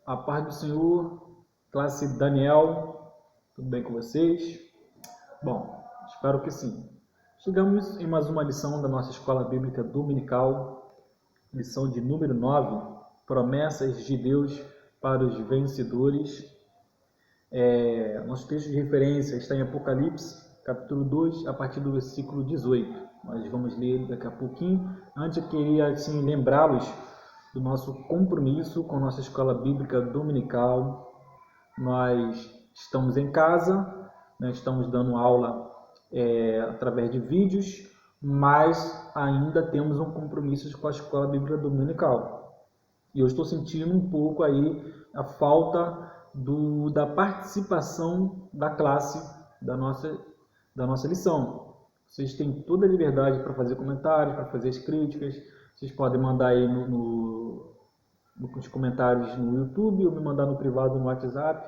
A paz do Senhor, classe Daniel, tudo bem com vocês? Bom, espero que sim. Chegamos em mais uma lição da nossa Escola Bíblica Dominical, lição de número 9, Promessas de Deus para os Vencedores. Nosso texto de referência está em Apocalipse, capítulo 2, a partir do versículo 18. Nós vamos ler daqui a pouquinho. Antes eu queria assim, lembrá-los do nosso compromisso com a nossa Escola Bíblica Dominical. Nós estamos em casa, estamos dando aula através de vídeos, mas ainda temos um compromisso com a Escola Bíblica Dominical. E eu estou sentindo um pouco aí a falta da participação da classe da nossa lição. Vocês têm toda a liberdade para fazer comentários, para fazer as críticas. Vocês podem mandar aí nos comentários no YouTube ou me mandar no privado no WhatsApp.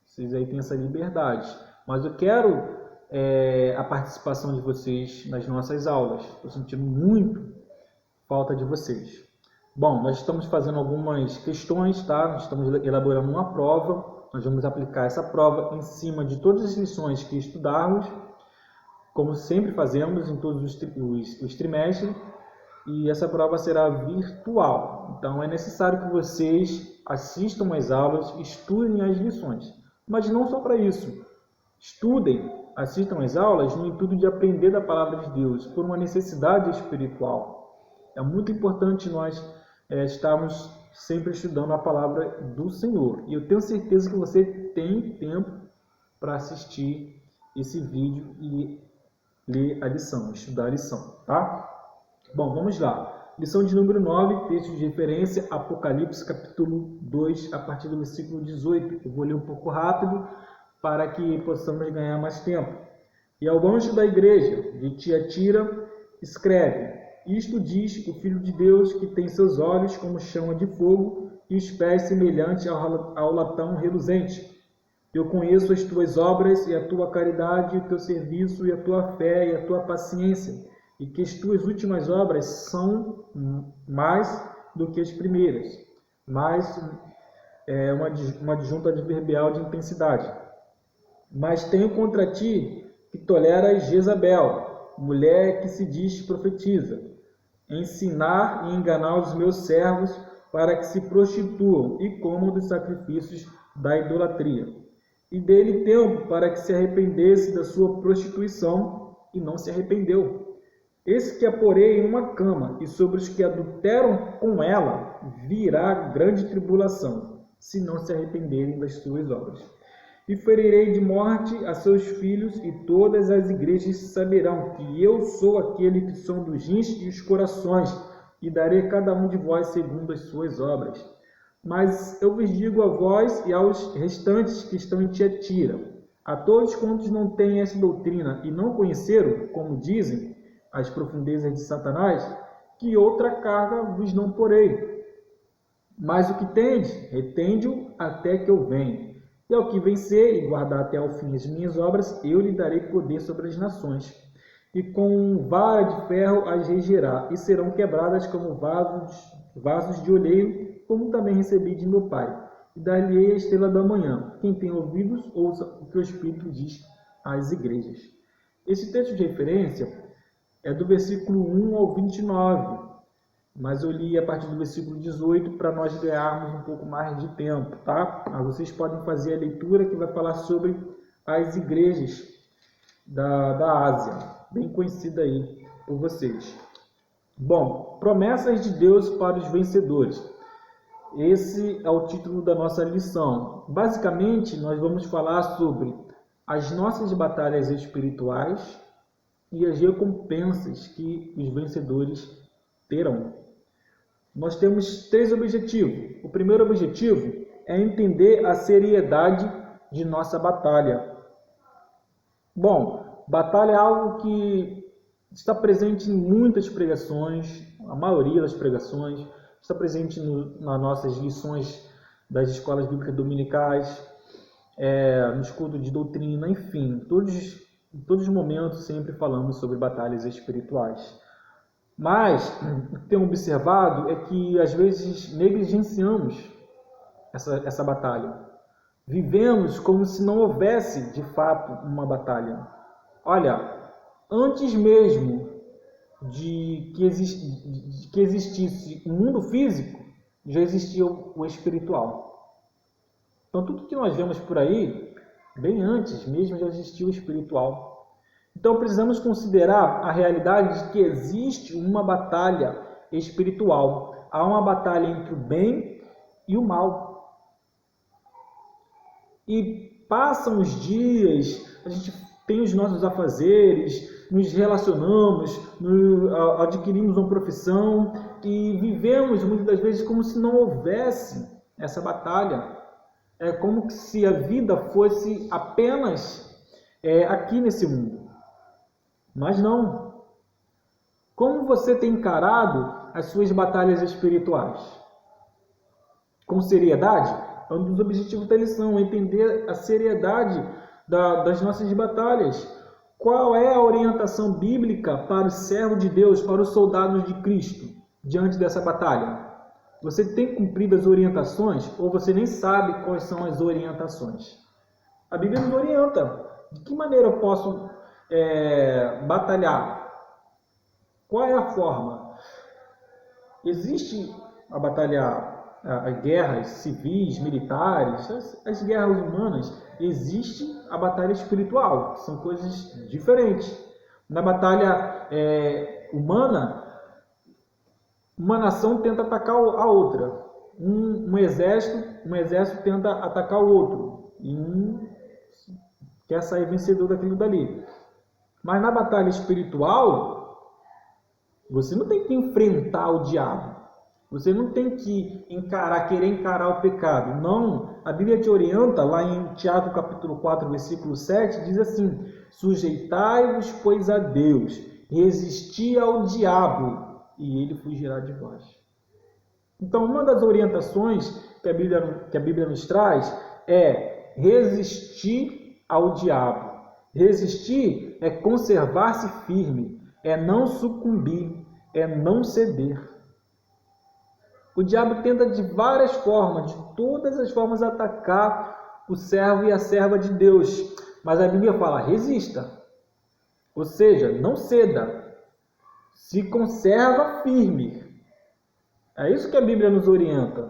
Vocês aí têm essa liberdade. Mas eu quero a participação de vocês nas nossas aulas. Estou sentindo muito falta de vocês. Bom, nós estamos fazendo algumas questões, tá? Nós estamos elaborando uma prova. Nós vamos aplicar essa prova em cima de todas as lições que estudarmos, como sempre fazemos em todos os trimestres. E essa prova será virtual. Então é necessário que vocês assistam às aulas, estudem as lições. Mas não só para isso. Estudem, assistam às aulas no intuito de aprender da palavra de Deus, por uma necessidade espiritual. É muito importante nós estarmos sempre estudando a palavra do Senhor. E eu tenho certeza que você tem tempo para assistir esse vídeo e ler a lição, estudar a lição, tá? Bom, vamos lá. Lição de número 9, texto de referência, Apocalipse, capítulo 2, a partir do versículo 18. Eu vou ler um pouco rápido para que possamos ganhar mais tempo. E ao anjo da igreja de Tiatira, escreve: Isto diz o Filho de Deus, que tem seus olhos como chama de fogo e os pés semelhantes ao latão reluzente. Eu conheço as tuas obras e a tua caridade, e o teu serviço, e a tua fé, e a tua paciência, e que as tuas últimas obras são mais do que as primeiras. Mais uma adjunta adverbial de intensidade. Mas tenho contra ti que toleras Jezabel, mulher que se diz profetiza, ensinar e enganar os meus servos para que se prostituam e comam dos sacrifícios da idolatria. E dele tempo para que se arrependesse da sua prostituição, e não se arrependeu. Esse que a porei em uma cama, e sobre os que adulteram com ela virá grande tribulação, se não se arrependerem das suas obras. E ferirei de morte a seus filhos, e todas as igrejas saberão que eu sou aquele que sonda os rins e os corações, e darei a cada um de vós segundo as suas obras. Mas eu vos digo a vós e aos restantes que estão em Tiatira, a todos quantos não têm essa doutrina e não conheceram, como dizem, as profundezas de Satanás, que outra carga vos não porei. Mas o que tendes, retende-o até que eu venha. E ao que vencer e guardar até ao fim as minhas obras, eu lhe darei poder sobre as nações. E com vara de ferro as regerá, e serão quebradas como vasos de oleiro, como também recebi de meu Pai. E dar-lhe-ei a estrela da manhã. Quem tem ouvidos, ouça o que o Espírito diz às igrejas. Esse texto de referência é do versículo 1 ao 29, mas eu li a partir do versículo 18 para nós ganharmos um pouco mais de tempo, tá? Mas vocês podem fazer a leitura que vai falar sobre as igrejas da Ásia, bem conhecida aí por vocês. Bom, promessas de Deus para os vencedores. Esse é o título da nossa lição. Basicamente, nós vamos falar sobre as nossas batalhas espirituais e as recompensas que os vencedores terão. Nós temos 3 objetivos. O primeiro objetivo é entender a seriedade de nossa batalha. Bom, batalha é algo que está presente em muitas pregações, a maioria das pregações, está presente nas nossas lições das escolas bíblicas dominicais, no estudo de doutrina, enfim, em todos os momentos sempre falamos sobre batalhas espirituais. Mas o que tenho observado é que às vezes negligenciamos essa batalha. Vivemos como se não houvesse, de fato, uma batalha. Olha, antes mesmo de que existisse o mundo físico, já existia o espiritual. Então, tudo que nós vemos por aí, bem antes mesmo já existia o espiritual. Então, precisamos considerar a realidade de que existe uma batalha espiritual. Há uma batalha entre o bem e o mal. E passam os dias, a gente tem os nossos afazeres, nos relacionamos, adquirimos uma profissão e vivemos muitas das vezes como se não houvesse essa batalha. É como se a vida fosse apenas aqui nesse mundo. Mas não. Como você tem encarado as suas batalhas espirituais? Com seriedade? É um dos objetivos da lição, entender a seriedade das nossas batalhas. Qual é a orientação bíblica para o servo de Deus, para os soldados de Cristo, diante dessa batalha? Você tem cumprido as orientações ou você nem sabe quais são as orientações? A Bíblia nos orienta. De que maneira eu posso batalhar? Qual é a forma? Existe a batalhar as guerras civis, militares, as guerras humanas, existe a batalha espiritual, são coisas diferentes. Na batalha humana, uma nação tenta atacar a outra, um exército tenta atacar o outro, e um quer sair vencedor daquilo dali. Mas na batalha espiritual, você não tem que enfrentar o diabo. Você não tem que querer encarar o pecado. Não. A Bíblia te orienta, lá em Tiago capítulo 4, versículo 7, diz assim: sujeitai-vos, pois, a Deus, resisti ao diabo, e ele fugirá de vós. Então, uma das orientações que a Bíblia nos traz é resistir ao diabo. Resistir é conservar-se firme, é não sucumbir, é não ceder. O diabo tenta de várias formas, de todas as formas, atacar o servo e a serva de Deus. Mas a Bíblia fala, resista. Ou seja, não ceda. Se conserva firme. É isso que a Bíblia nos orienta.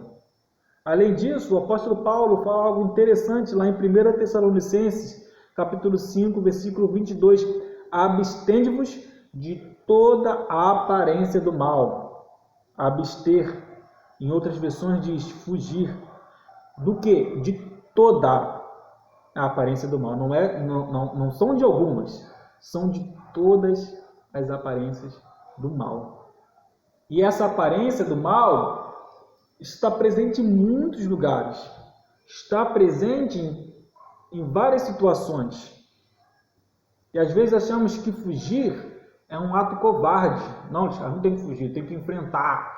Além disso, o apóstolo Paulo fala algo interessante lá em 1 Tessalonicenses, capítulo 5, versículo 22. Abstende-vos de toda a aparência do mal. Abster. Em outras versões diz fugir. Do que? De toda a aparência do mal. Não são de algumas, são de todas as aparências do mal. E essa aparência do mal está presente em muitos lugares. Está presente em várias situações. E às vezes achamos que fugir é um ato covarde. Não tem que fugir, tem que enfrentar.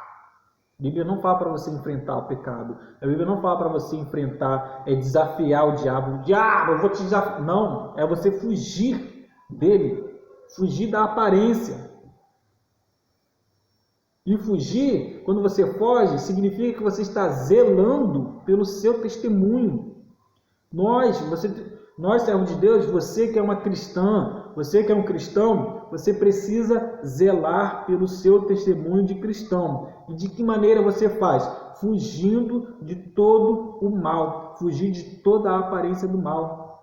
A Bíblia não fala para você enfrentar o pecado. A Bíblia não fala para você enfrentar, desafiar o diabo. Diabo, eu vou te desafiar. Não, é você fugir dele. Fugir da aparência. E fugir, quando você foge, significa que você está zelando pelo seu testemunho. Nós, servos de Deus, você que é uma cristã, você que é um cristão, você precisa zelar pelo seu testemunho de cristão. E de que maneira você faz? Fugindo de todo o mal, fugir de toda a aparência do mal.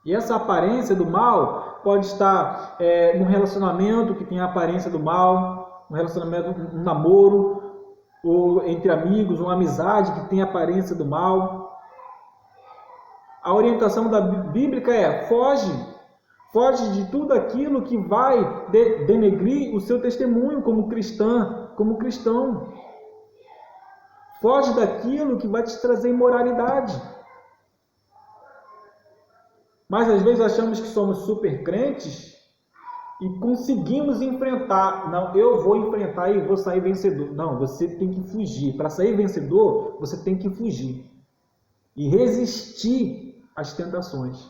E essa aparência do mal pode estar num relacionamento que tem a aparência do mal, um relacionamento, um namoro, ou entre amigos, uma amizade que tem a aparência do mal. A orientação da bíblica é foge de tudo aquilo que vai denegrir o seu testemunho como cristã, como cristão. Foge daquilo que vai te trazer imoralidade. Mas às vezes achamos que somos super crentes e conseguimos enfrentar. Não, eu vou enfrentar e vou sair vencedor. Não, você tem que fugir. Para sair vencedor, você tem que fugir. E resistir às tentações.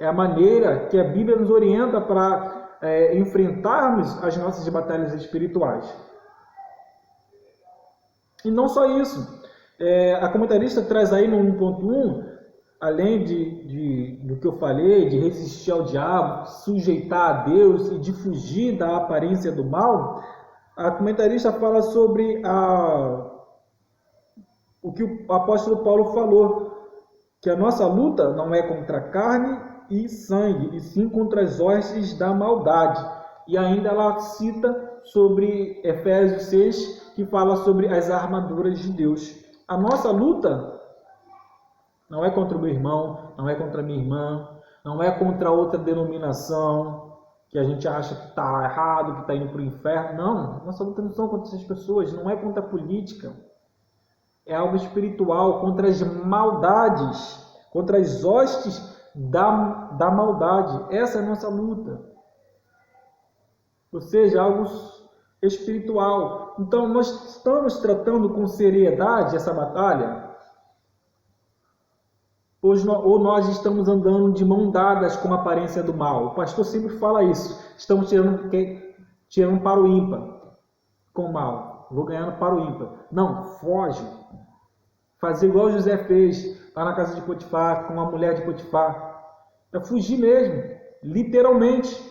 É a maneira que a Bíblia nos orienta para enfrentarmos as nossas batalhas espirituais. E não só isso. A comentarista traz aí no 1.1, além do que eu falei, de resistir ao diabo, sujeitar a Deus e de fugir da aparência do mal, a comentarista fala sobre o que o apóstolo Paulo falou, que a nossa luta não é contra carne e sangue, e sim contra as hostes da maldade. E ainda ela cita sobre Efésios 6, que fala sobre as armaduras de Deus. A nossa luta não é contra o meu irmão, não é contra a minha irmã, não é contra outra denominação que a gente acha que está errado, que está indo para o inferno. Não, nossa luta não é contra essas pessoas, não é contra a política. É algo espiritual, contra as maldades, contra as hostes da maldade. Essa é a nossa luta. Ou seja, algo espiritual. Então, nós estamos tratando com seriedade essa batalha? Ou nós estamos andando de mão dadas com a aparência do mal? O pastor sempre fala isso. Estamos tirando para o ímpar com o mal. Vou ganhando para o ímpar. Não, foge. Fazer igual José fez lá na casa de Potifar, com a mulher de Potifar. É fugir mesmo, literalmente.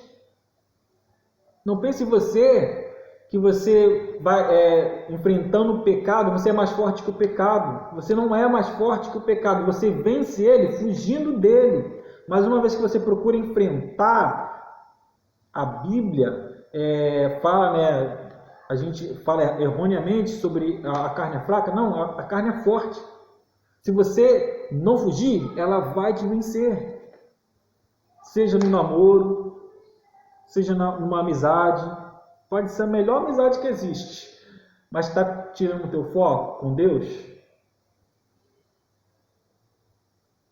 Não pense que você vai enfrentando o pecado, você é mais forte que o pecado. Você não é mais forte que o pecado, você vence ele fugindo dele. Mas uma vez que você procura enfrentar, a Bíblia fala, a gente fala erroneamente sobre a carne fraca. Não, a carne é forte. Se você não fugir, ela vai te vencer. Seja no namoro, seja numa amizade. Pode ser a melhor amizade que existe, mas está tirando o teu foco com Deus?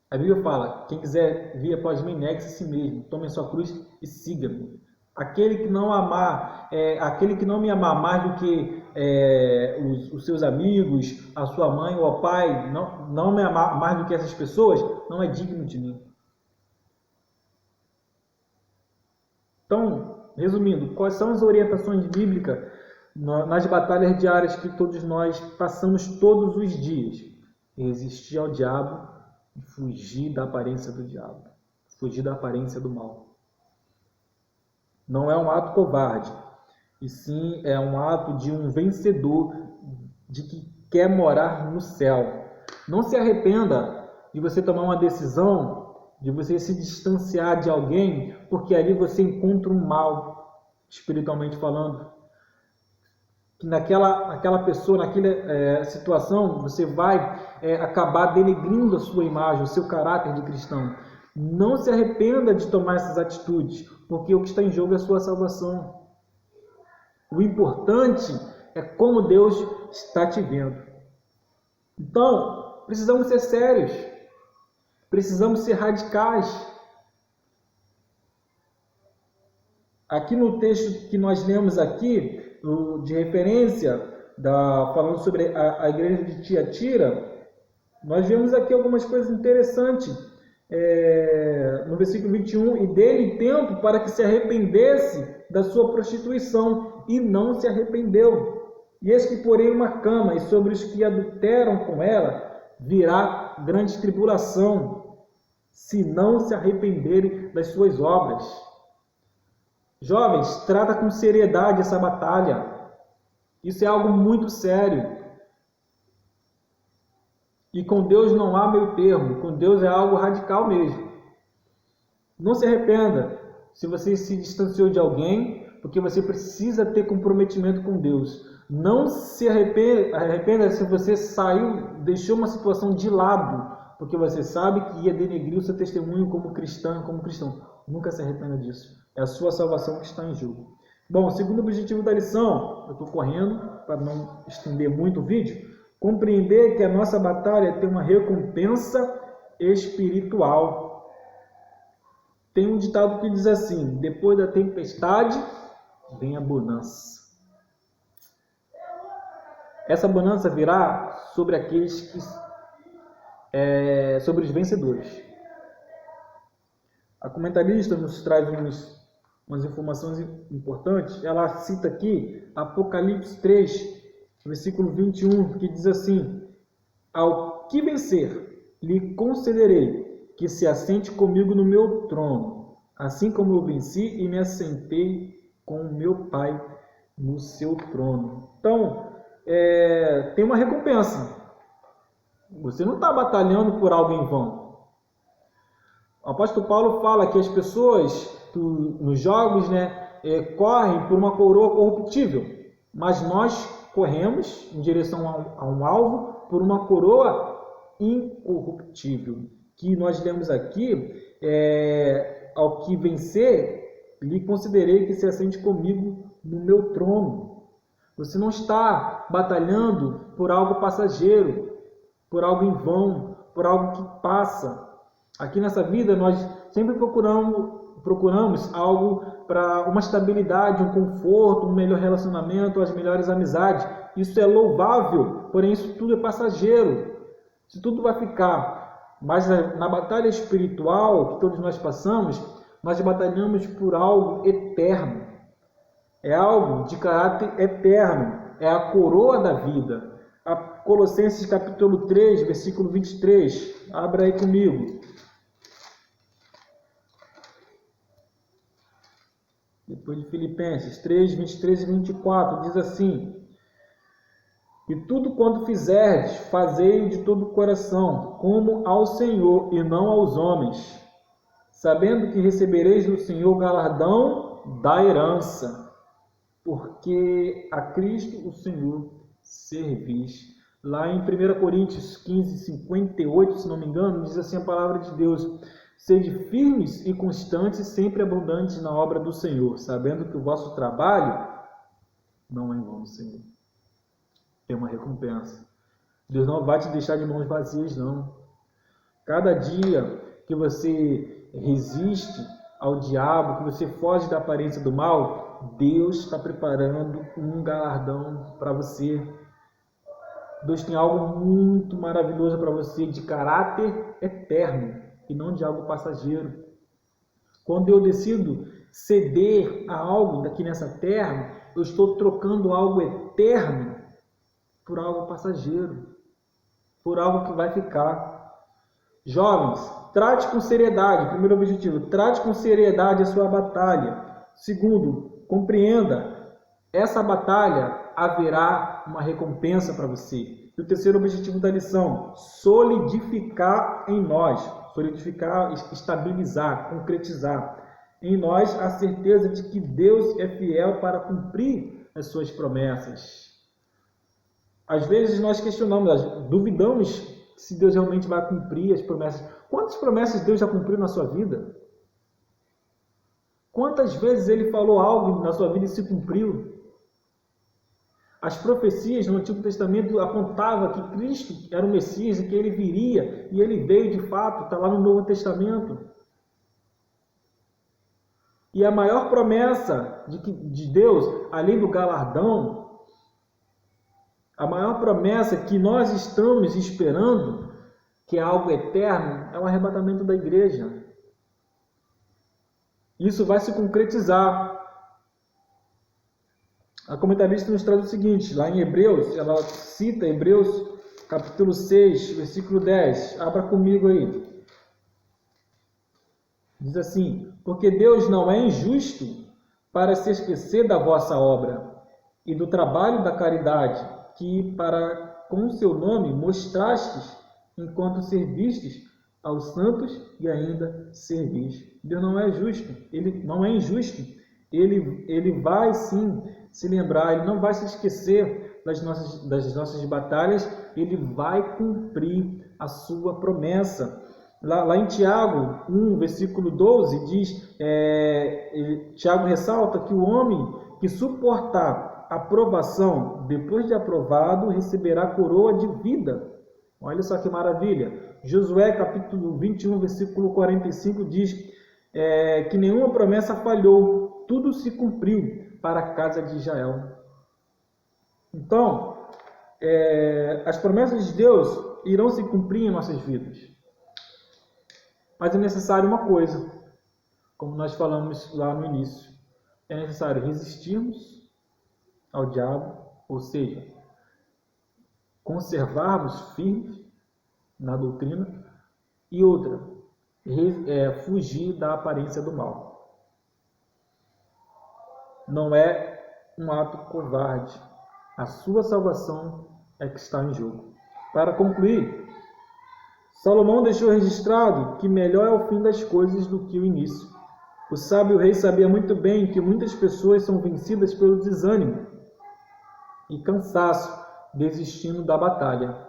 A Bíblia fala, quem quiser vir após mim, negue-se a si mesmo, tome a sua cruz e siga-me. Aquele que não me amar mais do que os seus amigos, a sua mãe ou o pai, não me amar mais do que essas pessoas, não é digno de mim. Então, resumindo, quais são as orientações bíblicas nas batalhas diárias que todos nós passamos todos os dias? Resistir ao diabo e fugir da aparência do diabo, fugir da aparência do mal. Não é um ato covarde, e sim é um ato de um vencedor, de que quer morar no céu. Não se arrependa de você tomar uma decisão, de você se distanciar de alguém, porque ali você encontra um mal, espiritualmente falando. Que naquela pessoa, naquela situação, você vai acabar denegrindo a sua imagem, o seu caráter de cristão. Não se arrependa de tomar essas atitudes, porque o que está em jogo é a sua salvação. O importante é como Deus está te vendo. Então, precisamos ser sérios. Precisamos ser radicais. Aqui no texto que nós lemos aqui, de referência, falando sobre a igreja de Tiatira, nós vemos aqui algumas coisas interessantes. No versículo 21, e dele tempo para que se arrependesse da sua prostituição, e não se arrependeu. E eis que porém uma cama, e sobre os que adulteram com ela virá grande tribulação, se não se arrependerem das suas obras. Jovens, trata com seriedade essa batalha. Isso é algo muito sério. E com Deus não há meio termo. Com Deus é algo radical mesmo. Não se arrependa se você se distanciou de alguém, porque você precisa ter comprometimento com Deus. Não se arrependa se você deixou uma situação de lado, porque você sabe que ia denegrir o seu testemunho como cristão. Nunca se arrependa disso. É a sua salvação que está em jogo. Bom, o segundo objetivo da lição, eu estou correndo para não estender muito o vídeo, compreender que a nossa batalha tem uma recompensa espiritual. Tem um ditado que diz assim, depois da tempestade, vem a bonança. Essa bonança virá sobre aqueles sobre os vencedores. A comentarista nos traz umas informações importantes. Ela cita aqui Apocalipse 3, versículo 21, que diz assim, Ao que vencer, lhe concederei que se assente comigo no meu trono, assim como eu venci e me assentei com o meu Pai no seu trono. Então, tem uma recompensa. Você não está batalhando por algo em vão. O apóstolo Paulo fala que as pessoas nos jogos, correm por uma coroa corruptível, mas nós corremos em direção a um alvo por uma coroa incorruptível, que nós lemos aqui, ao que vencer, lhe considerei que se assente comigo no meu trono. Você não está batalhando por algo passageiro, por algo em vão, por algo que passa. Aqui nessa vida nós sempre procuramos algo para uma estabilidade, um conforto, um melhor relacionamento, as melhores amizades. Isso é louvável, porém isso tudo é passageiro. Isso tudo vai ficar. Mas na batalha espiritual que todos nós passamos, nós batalhamos por algo eterno. É algo de caráter eterno. É a coroa da vida. Colossenses capítulo 3, versículo 23. Abra aí comigo. Depois de Filipenses 3, 23 e 24. Diz assim: e tudo quanto fizerdes, fazei de todo o coração, como ao Senhor e não aos homens, sabendo que recebereis do Senhor galardão da herança, porque a Cristo o Senhor servis. Lá em 1 Coríntios 15, 58, se não me engano, diz assim a palavra de Deus: sede firmes e constantes, sempre abundantes na obra do Senhor, sabendo que o vosso trabalho não é em vão, Senhor. Tem uma recompensa. Deus não vai te deixar de mãos vazias, não. Cada dia que você resiste ao diabo, que você foge da aparência do mal, Deus está preparando um galardão para você. Deus tem algo muito maravilhoso para você, de caráter eterno e não de algo passageiro. Quando eu decido ceder a algo daqui nessa terra, eu estou trocando algo eterno por algo passageiro, por algo que vai ficar. Jovens, trate com seriedade. Primeiro objetivo, trate com seriedade a sua batalha. Segundo, compreenda, essa batalha haverá uma recompensa para você. E o terceiro objetivo da lição, solidificar em nós, solidificar, estabilizar, concretizar em nós a certeza de que Deus é fiel para cumprir as suas promessas. Às vezes nós questionamos, duvidamos se Deus realmente vai cumprir as promessas. Quantas promessas Deus já cumpriu na sua vida? Quantas vezes Ele falou algo na sua vida e se cumpriu? As profecias no Antigo Testamento apontavam que Cristo era o Messias e que Ele viria, e Ele veio de fato, está lá no Novo Testamento. E a maior promessa de Deus, além do galardão, a maior promessa que nós estamos esperando, que é algo eterno, é o arrebatamento da igreja. Isso vai se concretizar. A comentarista nos traz o seguinte, lá em Hebreus, ela cita Hebreus capítulo 6, versículo 10. Abra comigo aí. Diz assim: porque Deus não é injusto para se esquecer da vossa obra e do trabalho da caridade, que para com o seu nome mostrastes, enquanto servistes aos santos e ainda servis. Deus não é justo, Ele não é injusto, Ele vai sim se lembrar, Ele não vai se esquecer das nossas batalhas, Ele vai cumprir a sua promessa. Lá em Tiago 1, versículo 12, diz, Tiago ressalta que o homem que suportar a provação, depois de aprovado, receberá coroa de vida. Olha só que maravilha. Josué capítulo 21, versículo 45 diz que nenhuma promessa falhou, tudo se cumpriu para a casa de Israel. Então, as promessas de Deus irão se cumprir em nossas vidas. Mas é necessário uma coisa, como nós falamos lá no início. É necessário resistirmos ao diabo, ou seja, conservarmos firmes na doutrina, e outra, fugir da aparência do mal. Não é um ato covarde. A sua salvação é que está em jogo. Para concluir, Salomão deixou registrado que melhor é o fim das coisas do que o início. O sábio rei sabia muito bem que muitas pessoas são vencidas pelo desânimo e cansaço, desistindo da batalha.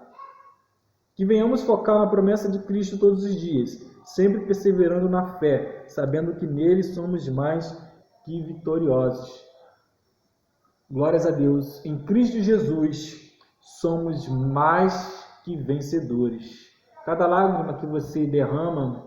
Que venhamos focar na promessa de Cristo todos os dias, sempre perseverando na fé, sabendo que nele somos mais que vitoriosos. Glórias a Deus. Em Cristo Jesus somos mais que vencedores. Cada lágrima que você derrama,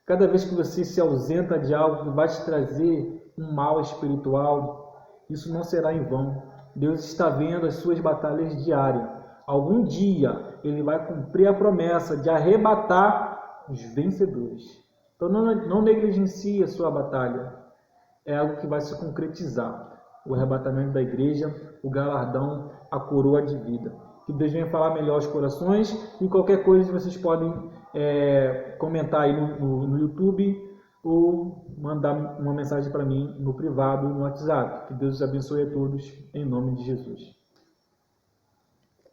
cada vez que você se ausenta de algo que vai te trazer um mal espiritual, isso não será em vão. Deus está vendo as suas batalhas diárias. Algum dia Ele vai cumprir a promessa de arrebatar os vencedores. Então não negligencie a sua batalha. É algo que vai se concretizar. O arrebatamento da igreja, o galardão, a coroa de vida. Que Deus venha falar melhor aos corações. E qualquer coisa vocês podem comentar aí no YouTube ou mandar uma mensagem para mim no privado, no WhatsApp. Que Deus abençoe a todos, em nome de Jesus.